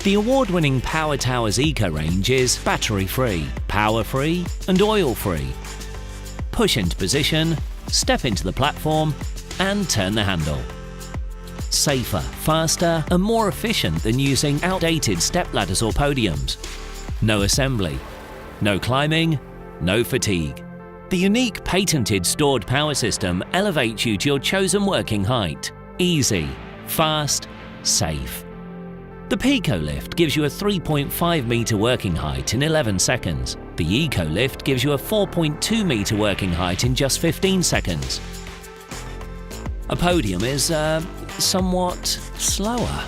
The award-winning Power Towers Eco range is battery-free, power-free and oil-free. Push into position, step into the platform and turn the handle. Safer, faster and more efficient than using outdated stepladders or podiums. No assembly, no climbing, no fatigue. The unique patented stored power system elevates you to your chosen working height. Easy, fast, safe. The Pico Lift gives you a 3.5 metre working height in 11 seconds. The Eco Lift gives you a 4.2 metre working height in just 15 seconds. A podium is, somewhat slower.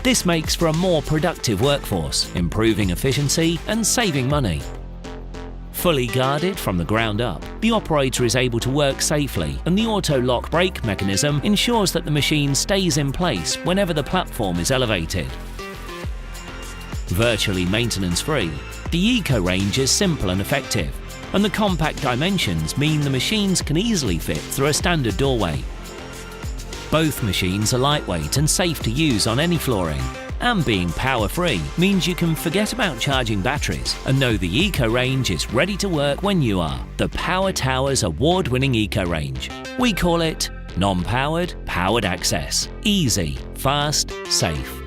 This makes for a more productive workforce, improving efficiency and saving money. Fully guarded from the ground up, the operator is able to work safely, and the auto-lock brake mechanism ensures that the machine stays in place whenever the platform is elevated. Virtually maintenance-free, the Eco range is simple and effective, and the compact dimensions mean the machines can easily fit through a standard doorway. Both machines are lightweight and safe to use on any flooring. And being power-free means you can forget about charging batteries and know the Eco range is ready to work when you are. The Power Towers award-winning Eco range. We call it non-powered, powered access. Easy, fast, safe.